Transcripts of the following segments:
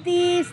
30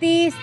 30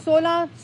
16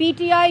PTI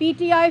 PTI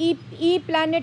E-Planet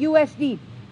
USD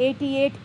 88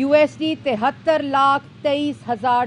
USD 73,23,000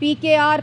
PKR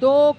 2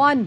1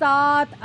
7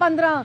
15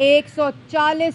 140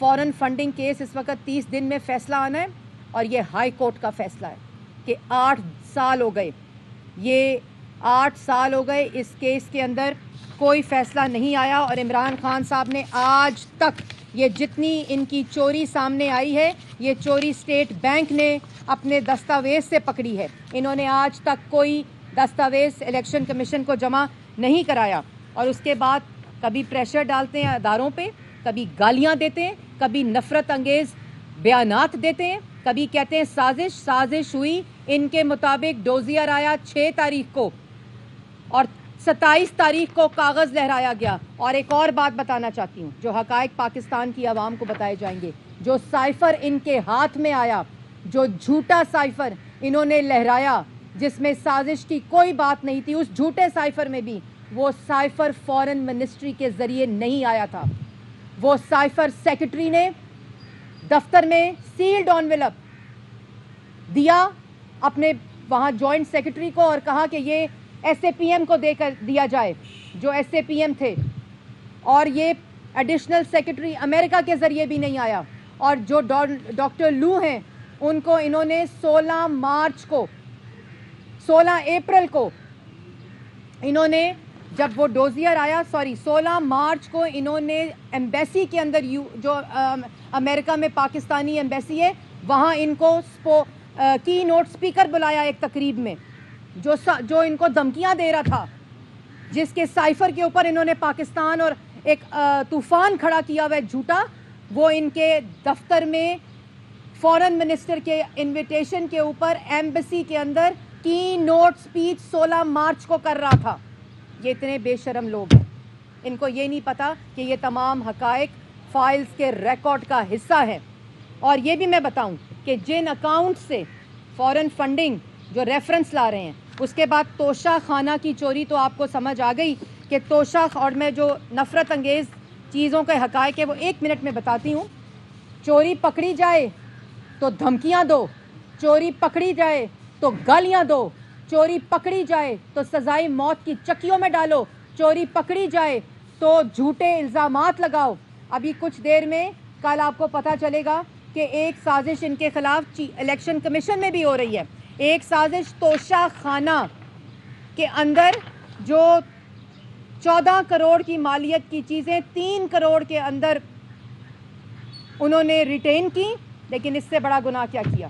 فورن funding case اس وقت 30 دن میں فیصلہ آنا ہے اور یہ ہائی کورٹ کا فیصلہ ہے کہ 8 سال ہو گئے، یہ 8 سال ہو گئے اس کیس کے اندر کوئی فیصلہ نہیں آیا، اور عمران خان صاحب نے آج تک یہ جتنی ان کی چوری سامنے آئی ہے، یہ چوری اسٹیٹ بینک نے اپنے دستاویز سے پکڑی ہے۔ انہوں نے آج تک کوئی دستاویز الیکشن کمیشن کو جمع نہیں کرایا، اور اس کے بعد کبھی پریشر ڈالتے ہیں اداروں پہ، کبھی گالیاں دیتے ہیں، کبھی نفرت انگیز بیانات دیتے ہیں، کبھی کہتے ہیں سازش ہوئی۔ ان کے مطابق ڈوزیئر آیا 6 تاریخ کو اور 27 تاریخ کو کاغذ لہرایا گیا۔ اور ایک اور بات بتانا چاہتی ہوں جو حقائق پاکستان کی عوام کو بتائے جائیں گے، جو سائفر ان کے ہاتھ میں آیا، جو جھوٹا سائفر انہوں نے لہرایا جس میں سازش کی کوئی بات نہیں تھی، اس جھوٹے سائفر میں بھی وہ سائفر فورن منسٹری کے ذریعے نہیں آیا تھا، وہ سائفر سیکرٹری نے دفتر میں سیلڈ انویلپ دیا اپنے وہاں جوائنٹ سیکرٹری کو، اور کہا کہ یہ ایس اے پی ایم کو دے کر دیا جائے، جو ایس اے پی ایم تھے، اور یہ ایڈیشنل سیکرٹری امریکہ کے ذریعے بھی نہیں آیا، اور جو ڈاکٹر لو ہیں ان کو انہوں نے 16 اپریل کو انہوں نے، جب وہ ڈوزیئر آیا 16 مارچ کو انہوں نے ایمبیسی کے اندر جو امریکہ میں پاکستانی ایمبیسی ہے وہاں ان کو کی نوٹ سپیکر بلایا ایک تقریب میں، جو ان کو دھمکیاں دے رہا تھا، جس کے سائفر کے اوپر انہوں نے پاکستان اور ایک طوفان کھڑا کیا ہوا ہے جھوٹا، وہ ان کے دفتر میں فورن منسٹر کے انویٹیشن کے اوپر ایمبیسی کے اندر کی نوٹ سپیچ 16 مارچ کو کر رہا تھا۔ یہ اتنے بے شرم لوگ ہیں، ان کو یہ نہیں پتا کہ یہ تمام حقائق فائلز کے ریکارڈ کا حصہ ہے۔ اور یہ بھی میں بتاؤں کہ جن اکاؤنٹ سے فورن فنڈنگ جو ریفرنس لا رہے ہیں، اس کے بعد توشہ خانہ کی چوری تو آپ کو سمجھ آ گئی کہ توشہ، اور میں جو نفرت انگیز چیزوں کے حقائق ہے وہ 1 منٹ میں بتاتی ہوں۔ چوری پکڑی جائے تو دھمکیاں دو، چوری پکڑی جائے تو گالیاں دو، چوری پکڑی جائے تو سزائے موت کی چکیوں میں ڈالو، چوری پکڑی جائے تو جھوٹے الزامات لگاؤ۔ ابھی کچھ دیر میں کل آپ کو پتہ چلے گا کہ ایک سازش ان کے خلاف الیکشن کمیشن میں بھی ہو رہی ہے، ایک سازش توشہ خانہ کے اندر جو 14 کروڑ کی مالیت کی چیزیں 3 کروڑ کے اندر انہوں نے ریٹین کی، لیکن اس سے بڑا گناہ کیا کیا،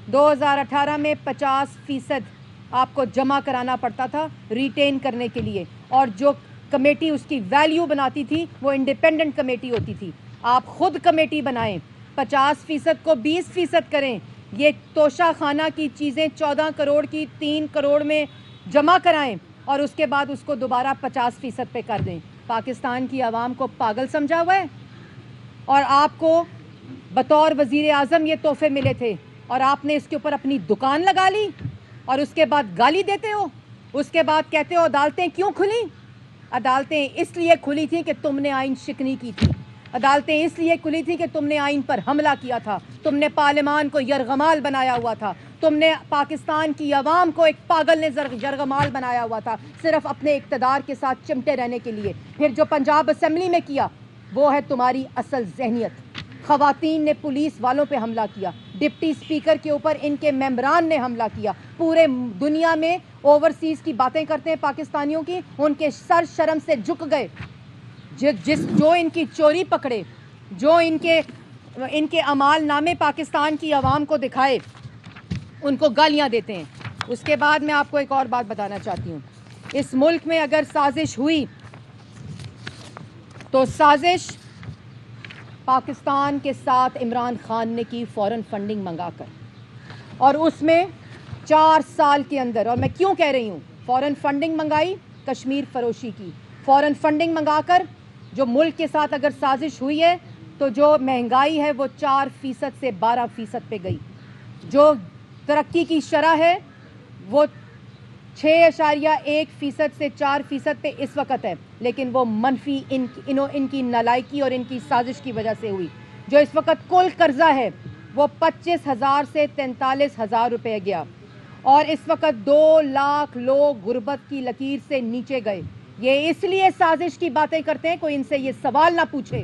2018 میں 50% آپ کو جمع کرانا پڑتا تھا ریٹین کرنے کے لیے، اور جو کمیٹی اس کی ویلیو بناتی تھی وہ انڈیپینڈنٹ کمیٹی ہوتی تھی۔ آپ خود کمیٹی بنائیں، 50% کو 20% کریں، یہ توشہ خانہ کی چیزیں 14 کروڑ کی 3 کروڑ میں جمع کرائیں، اور اس کے بعد اس کو دوبارہ 50% پہ کر دیں۔ پاکستان کی عوام کو پاگل سمجھا ہوا ہے، اور آپ کو بطور وزیر اعظم یہ تحفے ملے تھے، اور آپ نے اس کے اوپر اپنی دکان لگا لی، اور اس کے بعد گالی دیتے ہو، اس کے بعد کہتے ہو عدالتیں کیوں کھلی؟ عدالتیں اس لیے کھلی تھی کہ تم نے آئین شکنی کی تھی، عدالتیں اس لیے کھلی تھی کہ تم نے آئین پر حملہ کیا تھا، تم نے پارلیمان کو یرغمال بنایا ہوا تھا، تم نے پاکستان کی عوام کو ایک پاگل نے یرغمال بنایا ہوا تھا، صرف اپنے اقتدار کے ساتھ چمٹے رہنے کے لیے۔ پھر جو پنجاب اسمبلی میں کیا وہ ہے تمہاری اصل ذہنیت۔ خواتین نے پولیس والوں پہ حملہ کیا، ڈپٹی سپیکر کے اوپر ان کے ممبران نے حملہ کیا، پورے دنیا میں اوورسیز کی باتیں کرتے ہیں پاکستانیوں کی، ان کے سر شرم سے جھک گئے، جو ان کی چوری پکڑے، جو ان کے اعمال نامے پاکستان کی عوام کو دکھائے، ان کو گالیاں دیتے ہیں۔ اس کے بعد میں آپ کو ایک اور بات بتانا چاہتی ہوں، اس ملک میں اگر سازش ہوئی تو سازش پاکستان کے ساتھ عمران خان نے کی فورن فنڈنگ منگا کر، اور اس میں 4 سال کے اندر، اور میں کیوں کہہ رہی ہوں فورن فنڈنگ منگائی، کشمیر فروشی کی، فورن فنڈنگ منگا کر جو ملک کے ساتھ اگر سازش ہوئی ہے تو جو مہنگائی ہے وہ 4% سے 12% پہ گئی، جو ترقی کی شرح ہے وہ 6.1% سے 4% پہ اس وقت ہے، لیکن وہ منفی ان کی نالائکی اور ان کی سازش کی وجہ سے ہوئی۔ جو اس وقت کل قرضہ ہے وہ 25,000 سے 43,000 روپے گیا، اور اس وقت 2 لاکھ لوگ غربت کی لکیر سے نیچے گئے۔ یہ اس لیے سازش کی باتیں کرتے ہیں، کوئی ان سے یہ سوال نہ پوچھے۔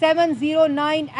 709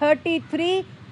33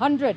100।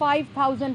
5000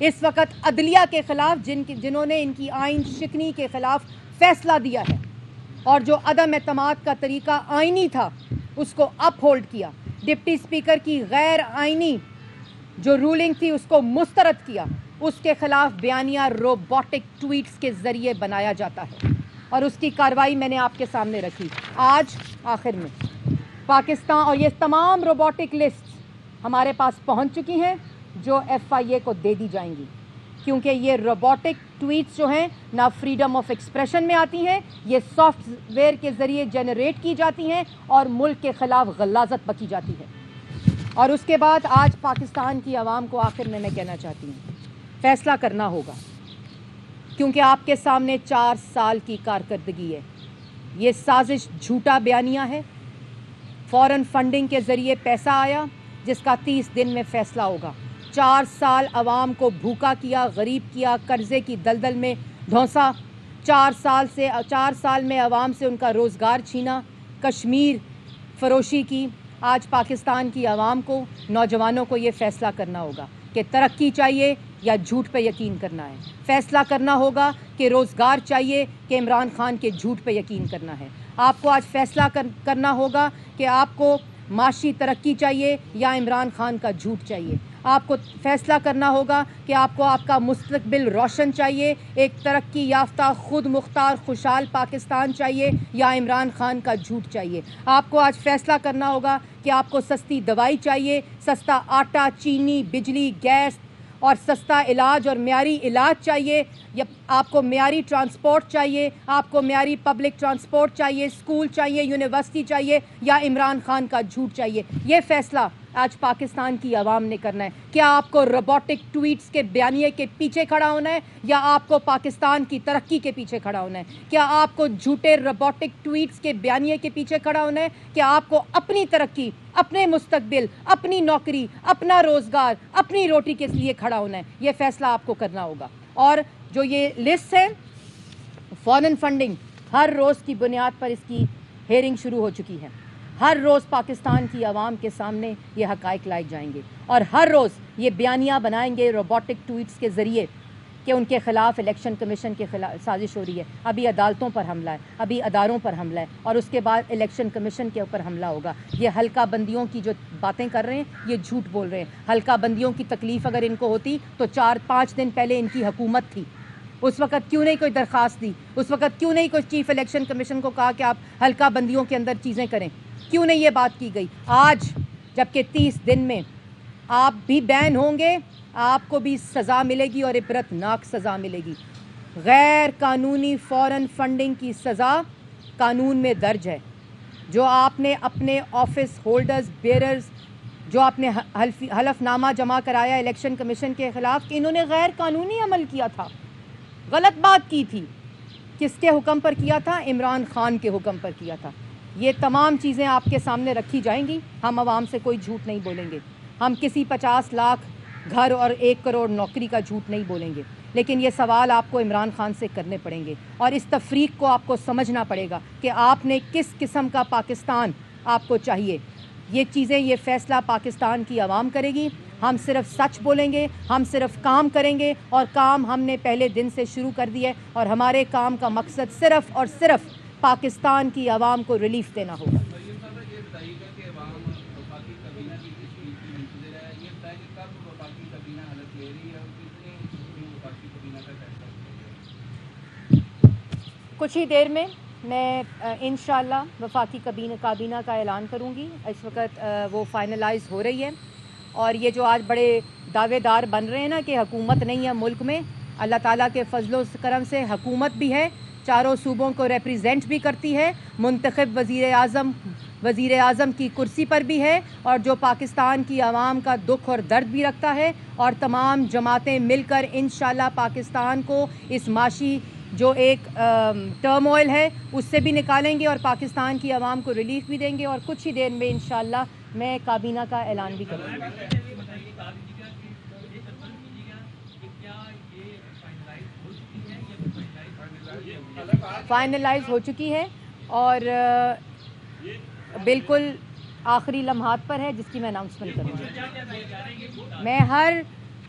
اس وقت عدلیہ کے خلاف جنہوں نے ان کی آئین شکنی کے خلاف فیصلہ دیا ہے اور جو عدم اعتماد کا طریقہ آئینی تھا اس کو اپ ہولڈ کیا، ڈپٹی اسپیکر کی غیر آئینی جو رولنگ تھی اس کو مسترد کیا، اس کے خلاف بیانیہ روبوٹک ٹویٹس کے ذریعے بنایا جاتا ہے اور اس کی کارروائی میں نے آپ کے سامنے رکھی۔ آج آخر میں پاکستان، اور یہ تمام روبوٹک لسٹ ہمارے پاس پہنچ چکی ہیں جو FIA کو دے دی جائیں گی، کیونکہ یہ روبوٹک ٹویٹس جو ہیں نہ فریڈم آف ایکسپریشن میں آتی ہیں، یہ سافٹ ویئر کے ذریعے جنریٹ کی جاتی ہیں اور ملک کے خلاف غلاظت بکی جاتی ہے۔ اور اس کے بعد آج پاکستان کی عوام کو آخر میں کہنا چاہتی ہوں، فیصلہ کرنا ہوگا، کیونکہ آپ کے سامنے 4 سال کی کارکردگی ہے۔ یہ سازش جھوٹا بیانیہ ہے، فورن فنڈنگ کے ذریعے پیسہ آیا جس کا 30 دن میں فیصلہ ہوگا۔ 4 سال عوام کو بھوکا کیا، غریب کیا، قرضے کی دلدل میں دھونسا، 4 سال میں عوام سے ان کا روزگار چھینا، کشمیر فروشی کی۔ آج پاکستان کی عوام کو، نوجوانوں کو یہ فیصلہ کرنا ہوگا کہ ترقی چاہیے یا جھوٹ پہ یقین کرنا ہے، فیصلہ کرنا ہوگا کہ روزگار چاہیے کہ عمران خان کے جھوٹ پہ یقین کرنا ہے۔ آپ کو آج فیصلہ کرنا ہوگا کہ آپ کو معاشی ترقی چاہیے یا عمران خان کا جھوٹ چاہیے۔ آپ کو فیصلہ کرنا ہوگا کہ آپ کو آپ کا مستقبل روشن چاہیے، ایک ترقی یافتہ خود مختار خوشحال پاکستان چاہیے یا عمران خان کا جھوٹ چاہیے۔ آپ کو آج فیصلہ کرنا ہوگا کہ آپ کو سستی دوائی چاہیے، سستا آٹا، چینی، بجلی، گیس اور سستا علاج اور معیاری علاج چاہیے، یا آپ کو معیاری ٹرانسپورٹ چاہیے، آپ کو معیاری پبلک ٹرانسپورٹ چاہیے، اسکول چاہیے، یونیورسٹی چاہیے یا عمران خان کا جھوٹ چاہیے۔ یہ فیصلہ آج پاکستان کی عوام نے کرنا ہے۔ کیا آپ کو روبوٹک ٹویٹس کے بیانیے کے پیچھے کھڑا ہونا ہے یا آپ کو پاکستان کی ترقی کے پیچھے کھڑا ہونا ہے؟ کیا آپ کو جھوٹے روبوٹک ٹویٹس کے بیانیے کے پیچھے کھڑا ہونا ہے کہ آپ کو اپنی ترقی، اپنے مستقبل، اپنی نوکری، اپنا روزگار، اپنی روٹی کے لیے کھڑا ہونا ہے؟ یہ فیصلہ آپ کو کرنا ہوگا۔ اور جو یہ لسٹ ہے فورن فنڈنگ، ہر روز کی بنیاد پر اس کی ہیئرنگ شروع ہو چکی ہے۔ ہر روز پاکستان کی عوام کے سامنے یہ حقائق لائے جائیں گے اور ہر روز یہ بیانیہ بنائیں گے روبوٹک ٹویٹس کے ذریعے کہ ان کے خلاف الیکشن کمیشن کے خلاف سازش ہو رہی ہے۔ ابھی عدالتوں پر حملہ ہے، ابھی اداروں پر حملہ ہے اور اس کے بعد الیکشن کمیشن کے اوپر حملہ ہوگا۔ یہ حلقہ بندیوں کی جو باتیں کر رہے ہیں یہ جھوٹ بول رہے ہیں۔ حلقہ بندیوں کی تکلیف اگر ان کو ہوتی تو 4-5 دن پہلے ان کی حکومت تھی، اس وقت کیوں نہیں کوئی درخواست دی؟ اس وقت کیوں نہیں کوئی چیف الیکشن کمیشن کو کہا کہ آپ حلقہ بندیوں کے اندر چیزیں کریں؟ کیوں نہیں یہ بات کی گئی؟ آج جبکہ 30 دن میں آپ بھی بین ہوں گے، آپ کو بھی سزا ملے گی اور عبرت ناک سزا ملے گی۔ غیر قانونی فورن فنڈنگ کی سزا قانون میں درج ہے۔ جو آپ نے اپنے آفس ہولڈرز بیئرز، جو آپ نے حلف نامہ جمع کرایا الیکشن کمیشن کے خلاف کہ انہوں نے غیر قانونی عمل کیا تھا، غلط بات کی تھی، کس کے حکم پر کیا تھا؟ عمران خان کے حکم پر کیا تھا۔ یہ تمام چیزیں آپ کے سامنے رکھی جائیں گی۔ ہم عوام سے کوئی جھوٹ نہیں بولیں گے، ہم کسی 50 لاکھ گھر اور 1 کروڑ نوکری کا جھوٹ نہیں بولیں گے، لیکن یہ سوال آپ کو عمران خان سے کرنے پڑیں گے اور اس تفریق کو آپ کو سمجھنا پڑے گا کہ آپ نے کس قسم کا پاکستان آپ کو چاہیے۔ یہ چیزیں، یہ فیصلہ پاکستان کی عوام کرے گی۔ ہم صرف سچ بولیں گے، ہم صرف کام کریں گے اور کام ہم نے پہلے دن سے شروع کر دیا ہے اور ہمارے کام کا مقصد صرف اور صرف پاکستان کی عوام کو ریلیف دینا ہوگا۔ کچھ ہی دیر میں انشاءاللہ وفاقی کابینہ کا اعلان کروں گی۔ اس وقت وہ فائنلائز ہو رہی ہے اور یہ جو آج بڑے دعوے دار بن رہے ہیں نا کہ حکومت نہیں ہے ملک میں، اللہ تعالیٰ کے فضل و کرم سے حکومت بھی ہے، چاروں صوبوں کو ریپریزنٹ بھی کرتی ہے، منتخب وزیر اعظم کی کرسی پر بھی ہے اور جو پاکستان کی عوام کا دکھ اور درد بھی رکھتا ہے، اور تمام جماعتیں مل کر انشاءاللہ پاکستان کو اس معاشی جو ایک ٹرموائل ہے اس سے بھی نکالیں گے اور پاکستان کی عوام کو ریلیف بھی دیں گے، اور کچھ ہی دیر میں انشاءاللہ میں کابینہ کا اعلان بھی کروں گی۔ فائنلائز ہو چکی ہے اور بالکل آخری لمحات پر ہے جس کی میں اناؤنسمنٹ کروں گی۔ میں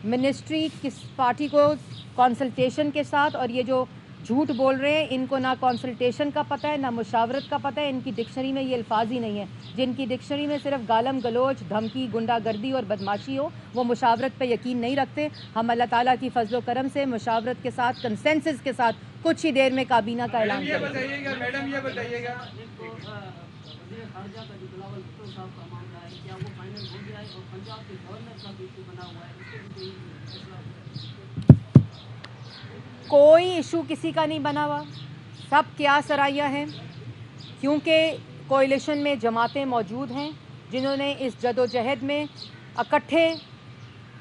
منسٹری کس پارٹی کو کنسلٹیشن کے ساتھ، اور یہ جو جھوٹ بول رہے ہیں ان کو نہ کنسلٹیشن کا پتہ ہے نہ مشاورت کا پتہ ہے، ان کی ڈکشنری میں یہ الفاظ ہی نہیں ہیں. جن کی ڈکشنری میں صرف گالم گلوچ، دھمکی، گنڈا گردی اور بدماشی ہو، وہ مشاورت پہ یقین نہیں رکھتے. ہم اللہ تعالیٰ کی فضل و کرم سے مشاورت کے ساتھ، کنسنسس کے ساتھ کچھ ہی دیر میں کابینہ کا اعلان کریں گے. میڈم یہ بتائیے گا کوئی ایشو کسی کا نہیں بنا ہوا، سب کیا سرائیاں ہیں، کیونکہ کوئلیشن میں جماعتیں موجود ہیں جنہوں نے اس جدوجہد میں اکٹھے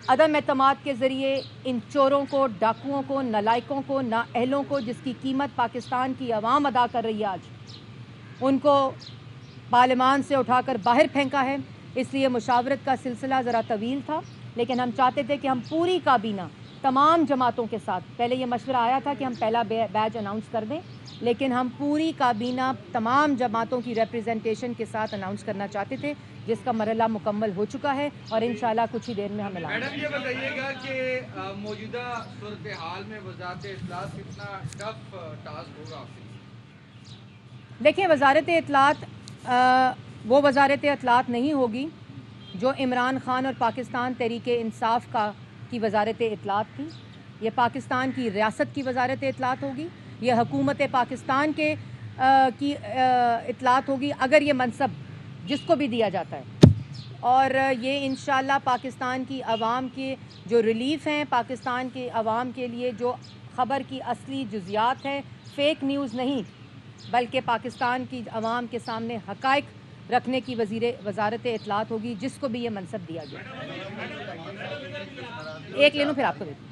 عدم اعتماد کے ذریعے ان چوروں کو، ڈاکوؤں کو، نالائقوں کو، نااہلوں کو، جس کی قیمت پاکستان کی عوام ادا کر رہی ہے آج، ان کو پارلیمان سے اٹھا کر باہر پھینکا ہے. اس لیے مشاورت کا سلسلہ ذرا طویل تھا، لیکن ہم چاہتے تھے کہ ہم پوری کابینہ تمام جماعتوں کے ساتھ، پہلے یہ مشورہ آیا تھا کہ ہم پہلا بیچ اناؤنس کر دیں، لیکن ہم پوری کابینہ تمام جماعتوں کی ریپریزنٹیشن کے ساتھ اناؤنس کرنا چاہتے تھے، جس کا مرحلہ مکمل ہو چکا ہے اور انشاءاللہ کچھ ہی دیر میں ہم اعلان کریں گے. میڈم یہ بتائیے گا کہ موجودہ صورتحال میں وزارت اطلاعات کتنا ٹف ٹاسک ہوگا آپ سے؟ دیکھیں، وزارت اطلاعات وہ وزارت اطلاعات نہیں ہوگی جو عمران خان اور پاکستان تحریک انصاف کی وزارت اطلاعات تھی. یہ پاکستان کی ریاست کی وزارت اطلاعات ہوگی، یہ حکومت پاکستان کی اطلاعات ہوگی اگر یہ منصب جس کو بھی دیا جاتا ہے. اور یہ انشاءاللہ پاکستان کی عوام کے جو ریلیف ہیں، پاکستان کے عوام کے لیے جو خبر کی اصلی جزیات ہیں، فیک نیوز نہیں بلکہ پاکستان کی عوام کے سامنے حقائق رکھنے کی وزارت اطلاعات ہوگی، جس کو بھی یہ منصب دیا گیا. ایک لے لوں پھر آپ کو دیتا ہوں.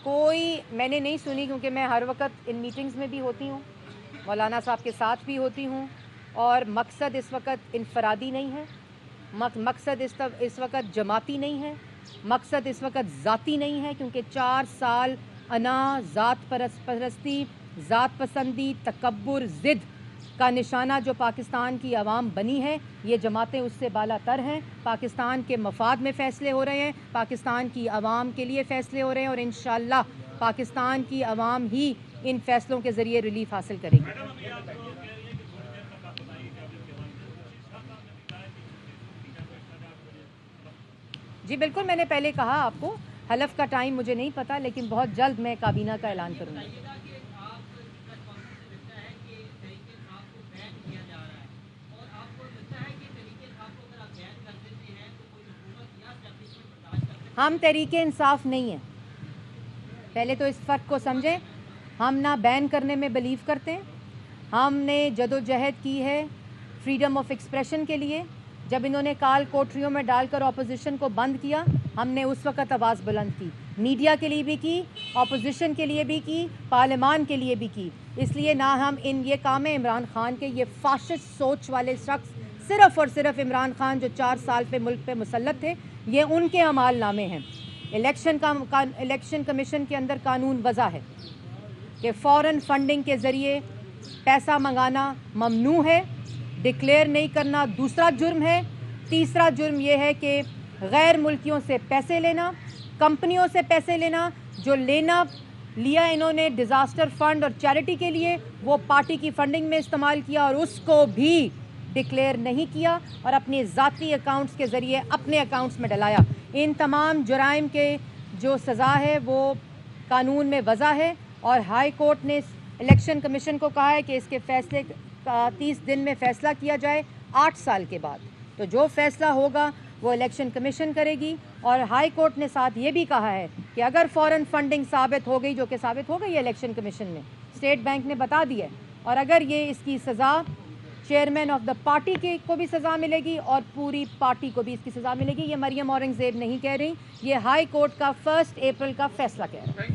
کوئی میں نے نہیں سنی، کیونکہ میں ہر وقت ان میٹنگز میں بھی ہوتی ہوں، مولانا صاحب کے ساتھ بھی ہوتی ہوں، اور مقصد اس وقت انفرادی نہیں ہے، مقصد اس وقت جماعتی نہیں ہے، مقصد اس وقت ذاتی نہیں ہے، کیونکہ 4 سال انا، ذات پرستی، ذات پسندی، تکبر، ضد کا نشانہ جو پاکستان کی عوام بنی ہے، یہ جماعتیں اس سے بالا تر ہیں. پاکستان کے مفاد میں فیصلے ہو رہے ہیں، پاکستان کی عوام کے لیے فیصلے ہو رہے ہیں، اور انشاءاللہ پاکستان کی عوام ہی ان فیصلوں کے ذریعے ریلیف حاصل کرے گی. جی بالکل، میں نے پہلے کہا آپ کو، حلف کا ٹائم مجھے نہیں پتا، لیکن بہت جلد میں کابینہ کا اعلان کروں گی. ہم تحریک انصاف نہیں ہیں، پہلے تو اس فرق کو سمجھیں. ہم نہ بین کرنے میں بلیو کرتے ہیں. ہم نے جدوجہد کی ہے فریڈم آف ایکسپریشن کے لیے. جب انہوں نے کال کوٹریوں میں ڈال کر اپوزیشن کو بند کیا، ہم نے اس وقت آواز بلند کی، میڈیا کے لیے بھی کی، اپوزیشن کے لیے بھی کی، پارلیمان کے لیے بھی کی. اس لیے نہ ہم یہ کام ہے عمران خان کے، یہ فاشسٹ سوچ والے شخص صرف اور صرف عمران خان جو 4 سال پہ ملک پہ مسلط تھے، یہ ان کے اعمال نامے ہیں. الیکشن کمیشن کے اندر قانون وضع ہے کہ فوراً فنڈنگ کے ذریعے پیسہ منگانا ممنوع ہے، ڈکلیئر نہیں کرنا دوسرا جرم ہے. تیسرا جرم یہ ہے کہ غیر ملکیوں سے پیسے لینا، کمپنیوں سے پیسے لینا، جو لیا انہوں نے ڈیزاسٹر فنڈ اور چیریٹی کے لیے، وہ پارٹی کی فنڈنگ میں استعمال کیا اور اس کو بھی ڈکلیئر نہیں کیا اور اپنے ذاتی اکاؤنٹس کے ذریعے اپنے اکاؤنٹس میں ڈلایا. ان تمام جرائم کے جو سزا ہے وہ قانون میں وضع ہے، اور ہائی کورٹ نے الیکشن کمیشن کو کہا ہے کہ اس کے فیصلے کا 30 دن میں فیصلہ کیا جائے 8 سال کے بعد. تو جو فیصلہ ہوگا وہ الیکشن کمیشن کرے گی. اور ہائی کورٹ نے ساتھ یہ بھی کہا ہے کہ اگر فوراً فنڈنگ ثابت ہو گئی، جو کہ ثابت ہو گئی ہے الیکشن کمیشن میں، اسٹیٹ بینک نے بتا دیا ہے، اور اگر یہ اس کی سزا چیئرمین آف دا پارٹی کو بھی سزا ملے گی اور پوری پارٹی کو بھی اس کی سزا ملے گی. یہ مریم اورنگزیب نہیں کہہ رہی، یہ ہائی کورٹ کا 1 اپریل کا فیصلہ کہہ رہا ہے.